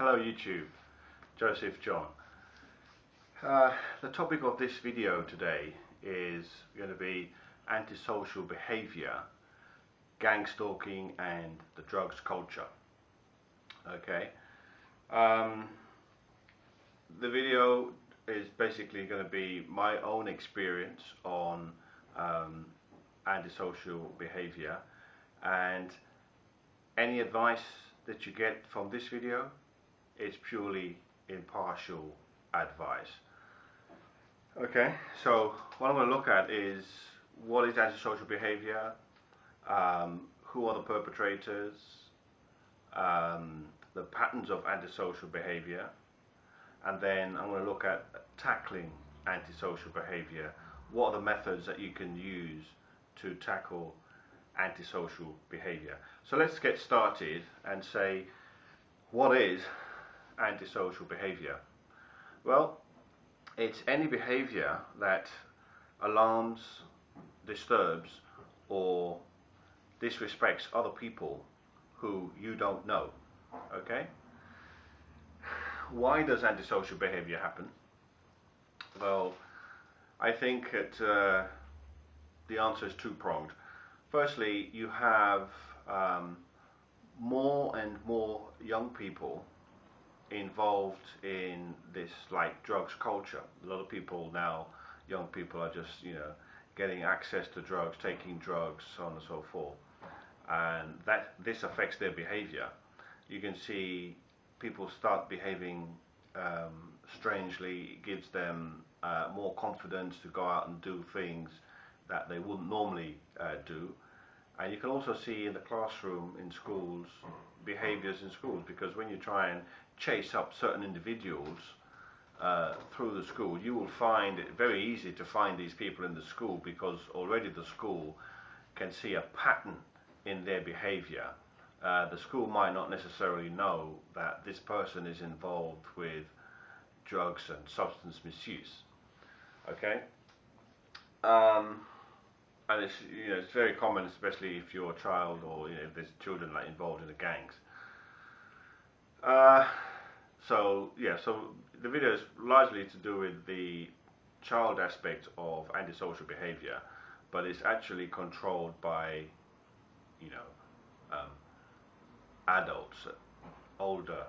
Hello YouTube, Joseph John. The topic of this video today is going to be antisocial behaviour, gang stalking and the drugs culture. Okay. The video is basically going to be my own experience on antisocial behaviour, and any advice that you get from this video is purely impartial advice. Okay, so what I'm going to look at is what is antisocial behaviour, who are the perpetrators, the patterns of antisocial behaviour, and then I'm going to look at tackling antisocial behaviour. What are the methods that you can use to tackle antisocial behaviour? So let's get started and say, what is antisocial behaviour? Well, it's any behaviour that alarms, disturbs, or disrespects other people who you don't know. Okay? Why does antisocial behaviour happen? Well, I think the answer is two-pronged. Firstly, you have more and more young people involved in this like drugs culture. A lot of people now, young people, are just getting access to drugs, taking drugs, so on and so forth, and this affects their behaviour. You can see people start behaving strangely. It gives them more confidence to go out and do things that they wouldn't normally do. And you can also see in the classroom, in schools, behaviours in schools, because when you try and chase up certain individuals through the school, you will find it very easy to find these people in the school, because already the school can see a pattern in their behaviour. The school might not necessarily know that this person is involved with drugs and substance misuse. Okay. And it's very common, especially if you're a child, or if there's children like involved in the gangs. So the video is largely to do with the child aspect of antisocial behaviour, but it's actually controlled by adults, older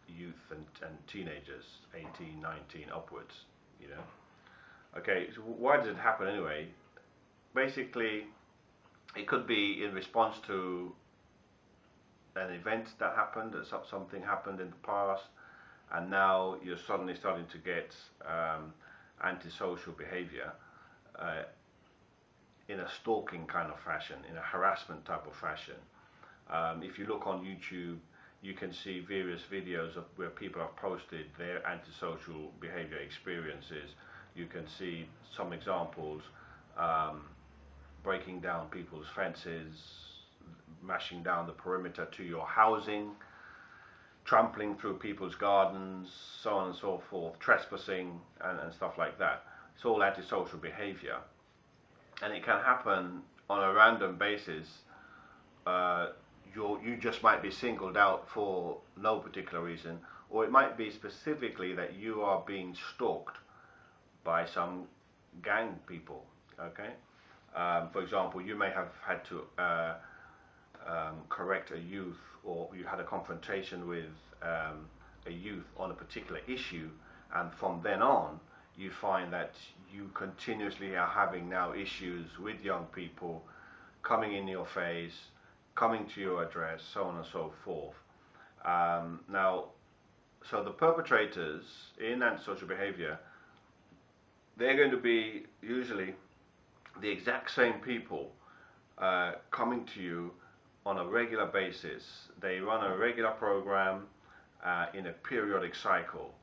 youth and teenagers, 18, 19 upwards. Okay, so why does it happen anyway? Basically, it could be in response to an event that happened, that something happened in the past, and now you're suddenly starting to get antisocial behaviour in a stalking kind of fashion, in a harassment type of fashion. If you look on YouTube, you can see various videos of where people have posted their antisocial behaviour experiences. You can see some examples, breaking down people's fences, mashing down the perimeter to your housing, trampling through people's gardens, so on and so forth, trespassing and stuff like that. It's all antisocial behaviour, and it can happen on a random basis. You just might be singled out for no particular reason, or it might be specifically that you are being stalked by some gang people. Okay. For example, you may have had to correct a youth, or you had a confrontation with a youth on a particular issue, and from then on you find that you continuously are having now issues with young people coming in your face, coming to your address, so on and so forth. So the perpetrators in antisocial behaviour, they're going to be usually the exact same people coming to you on a regular basis. They run a regular program in a periodic cycle.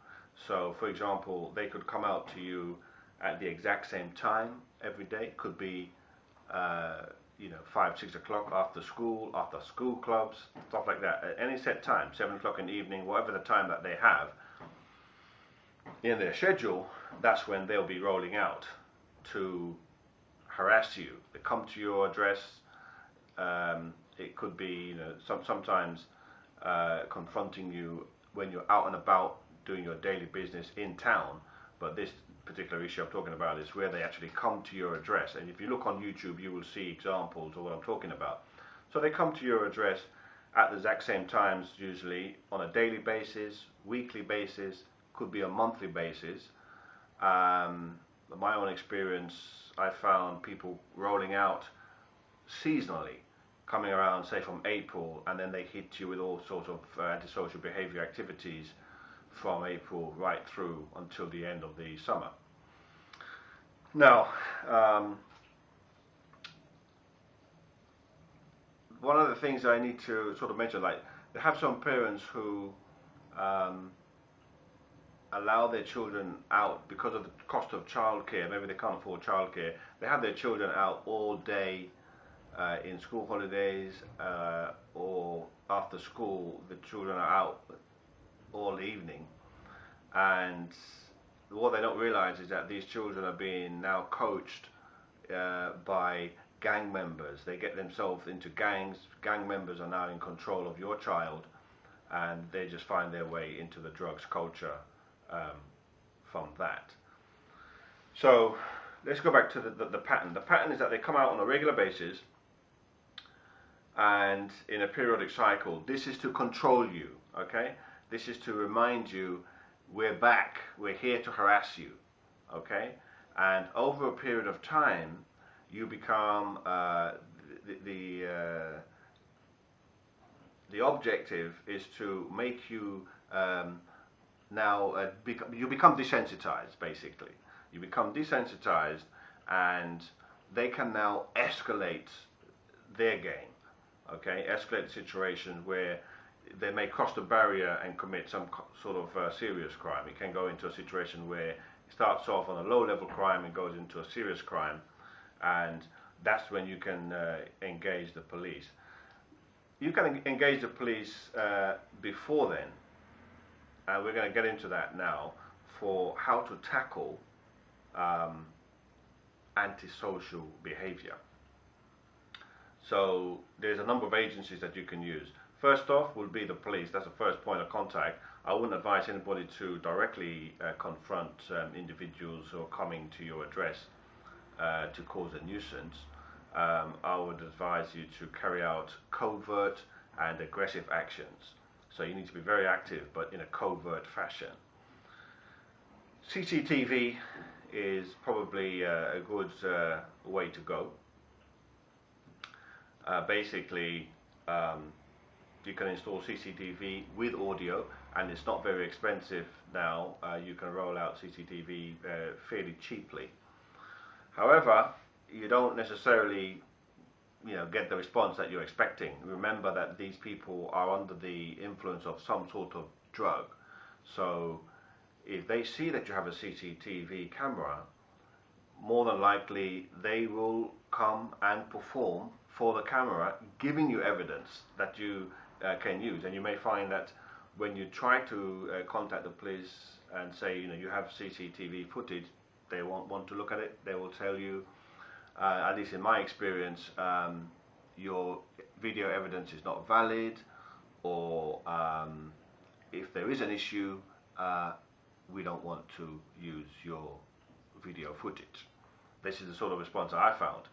So, for example, they could come out to you at the exact same time every day. Could be 5, 6 o'clock after school clubs, stuff like that. At any set time, 7 o'clock in the evening, whatever the time that they have in their schedule, that's when they'll be rolling out to harass you. They come to your address. It could be, sometimes confronting you when you're out and about doing your daily business in town. But this particular issue I'm talking about is where they actually come to your address. And if you look on YouTube, you will see examples of what I'm talking about. So they come to your address at the exact same times, usually on a daily basis, weekly basis, could be a monthly basis. My own experience, I found people rolling out seasonally, coming around, say from April, and then they hit you with all sorts of antisocial behavior activities from April right through until the end of the summer. Now, one of the things I need to sort of mention, like, they have some parents who allow their children out because of the cost of childcare. Maybe they can't afford childcare. They have their children out all day in school holidays, or after school, the children are out all evening. And what they don't realize is that these children are being now coached by gang members. They get themselves into gangs. Gang members are now in control of your child, and they just find their way into the drugs culture from that. So let's go back to the pattern. The pattern is that they come out on a regular basis and in a periodic cycle. This is to control you, okay? This is to remind you, we're back, we're here to harass you, okay? And over a period of time, you become the objective is to make you you become desensitized, basically. You become desensitized, and they can now escalate their game, okay? Escalate the situation where they may cross the barrier and commit some sort of serious crime. It can go into a situation where it starts off on a low-level crime and goes into a serious crime, and that's when you can engage the police. You can engage the police before then, and we're going to get into that now, for how to tackle antisocial behavior. So there's a number of agencies that you can use. First off will be the police. That's the first point of contact. I wouldn't advise anybody to directly confront individuals who are coming to your address to cause a nuisance. I would advise you to carry out covert and aggressive actions. So you need to be very active, but in a covert fashion. CCTV is probably a good way to go. Basically, you can install CCTV with audio, and it's not very expensive now. You can roll out CCTV fairly cheaply. However, you don't necessarily get the response that you're expecting. Remember that these people are under the influence of some sort of drug. So if they see that you have a CCTV camera, more than likely they will come and perform for the camera, giving you evidence that you can use. And you may find that when you try to contact the police and say, you have CCTV footage, they won't want to look at it. They will tell you, at least in my experience, your video evidence is not valid, or if there is an issue, we don't want to use your video footage. This is the sort of response I found.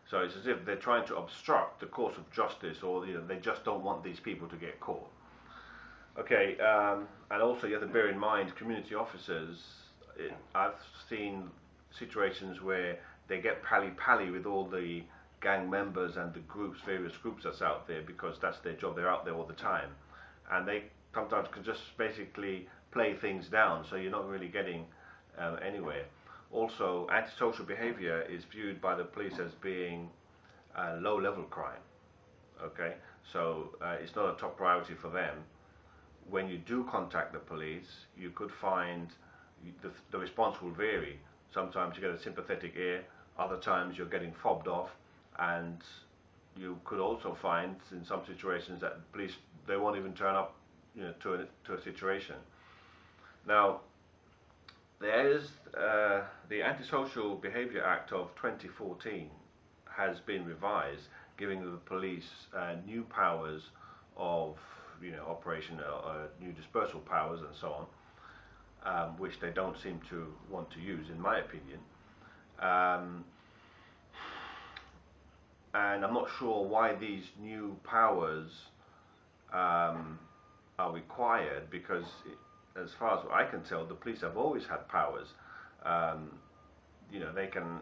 So it's as if they're trying to obstruct the course of justice, or they just don't want these people to get caught. Okay, and also you have to bear in mind, community officers, I've seen situations where they get pally-pally with all the gang members and the various groups that's out there, because that's their job. They're out there all the time, and they sometimes can just basically play things down, so you're not really getting anywhere. Also, antisocial behavior is viewed by the police as being a low-level crime. Okay, so it's not a top priority for them. When you do contact the police, you could find the response will vary. Sometimes you get a sympathetic ear, other times you're getting fobbed off, and you could also find in some situations that the police, they won't even turn up to a situation. Now, there is the Antisocial Behaviour Act of 2014 has been revised, giving the police new powers of operation new dispersal powers and so on, which they don't seem to want to use, in my opinion. And I'm not sure why these new powers are required, because as far as I can tell, the police have always had powers. They can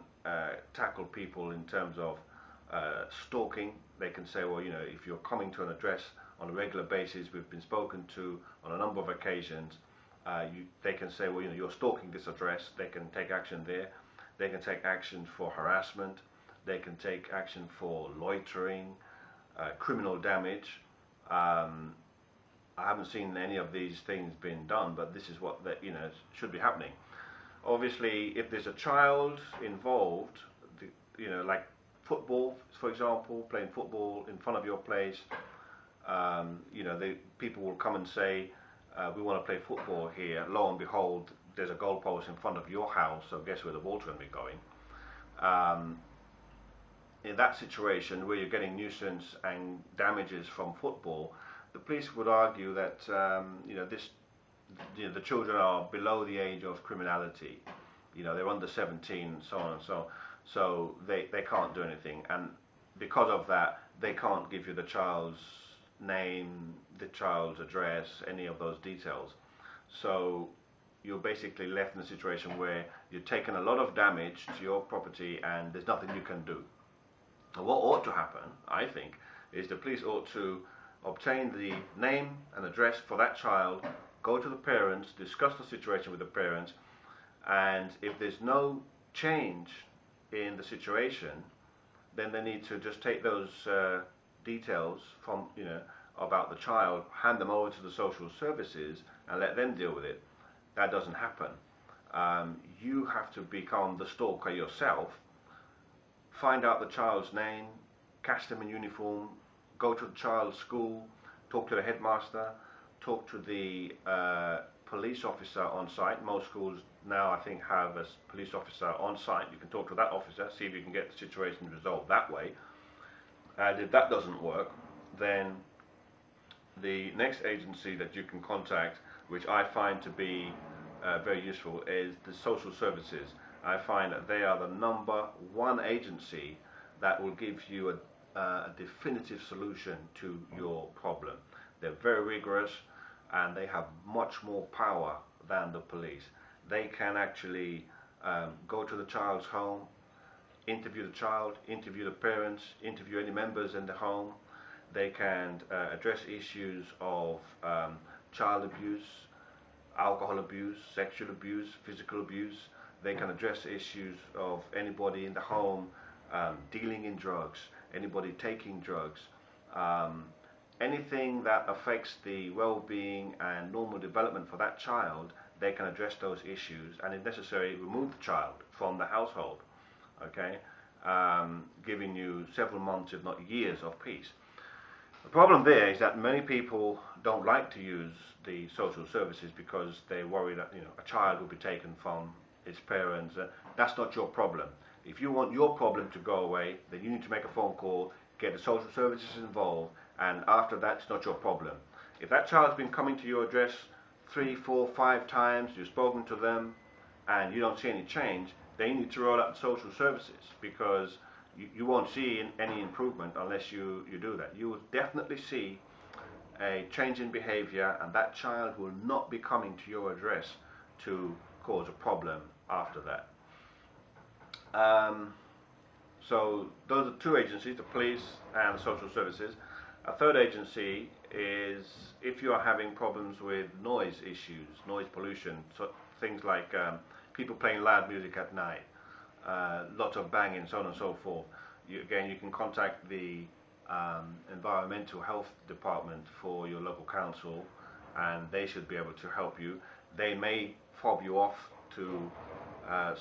tackle people in terms of stalking. They can say, well, if you're coming to an address on a regular basis, we've been spoken to on a number of occasions, they can say, well, you're stalking this address. They can take action there. They can take action for harassment. They can take action for loitering, criminal damage. I haven't seen any of these things being done, but this is what should be happening. Obviously, if there's a child involved, like football, for example, playing football in front of your place, people will come and say, we want to play football here. Lo and behold, there's a goalpost in front of your house, so guess where the ball's going to be going. In that situation where you're getting nuisance and damages from football, the police would argue that the children are below the age of criminality. They're under 17 and so on and so they can't do anything, and because of that they can't give you the child's name, the child's address, any of those details. So you're basically left in a situation where you're taking a lot of damage to your property and there's nothing you can do. And what ought to happen, I think, is the police ought to obtain the name and address for that child, go to the parents, discuss the situation with the parents, and if there's no change in the situation, then they need to just take those details from about the child, hand them over to the social services and let them deal with it. That doesn't happen. You have to become the stalker yourself. Find out the child's name, catch them in uniform, go to the child's school, talk to the headmaster, talk to the police officer on site. Most schools now, I think, have a police officer on site. You can talk to that officer, see if you can get the situation resolved that way. And if that doesn't work, then the next agency that you can contact, which I find to be very useful, is the social services. I find that they are the #1 agency that will give you a definitive solution to your problem. They're very rigorous and they have much more power than the police. They can actually go to the child's home, interview the child, interview the parents, interview any members in the home. They can address issues of child abuse, alcohol abuse, sexual abuse, physical abuse. They can address issues of anybody in the home dealing in drugs, anybody taking drugs, anything that affects the well-being and normal development for that child. They can address those issues and, if necessary, remove the child from the household, okay, giving you several months, if not years, of peace. The problem there is that many people don't like to use the social services because they worry that a child will be taken from its parents. That's not your problem. If you want your problem to go away, then you need to make a phone call, get the social services involved, and after that, it's not your problem. If that child's been coming to your address 3, 4, 5 times, you've spoken to them, and you don't see any change, then you need to roll out the social services, because you won't see any improvement unless you do that. You will definitely see a change in behavior, and that child will not be coming to your address to cause a problem after that. So those are 2 agencies, the police and the social services. A 3rd agency is if you are having problems with noise issues, noise pollution, so things like people playing loud music at night, lots of banging, so on and so forth. You can contact the environmental health department for your local council, and they should be able to help you. They may fob you off to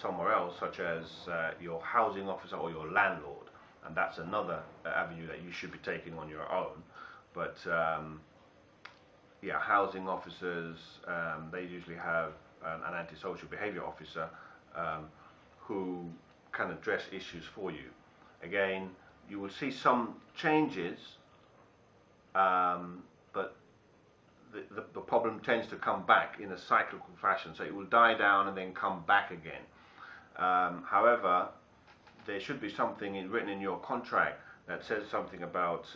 somewhere else, such as your housing officer or your landlord, and that's another avenue that you should be taking on your own. But yeah, housing officers, they usually have an antisocial behaviour officer who can address issues for you. Again, you will see some changes, but the problem tends to come back in a cyclical fashion. So it will die down and then come back again. However, there should be something written in your contract that says something about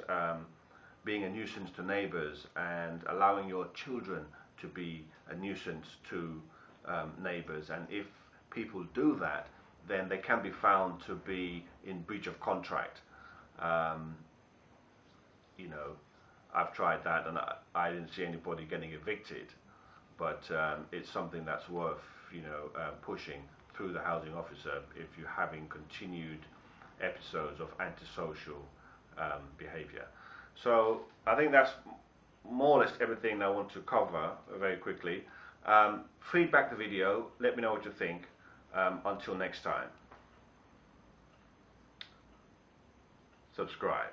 being a nuisance to neighbours and allowing your children to be a nuisance to neighbours. And if people do that, then they can be found to be in breach of contract. You know, I've tried that and I didn't see anybody getting evicted, but it's something that's worth, you know, pushing through the housing officer if you're having continued episodes of antisocial behaviour. So I think that's more or less everything I want to cover very quickly. Feedback the video, let me know what you think. Until next time, subscribe.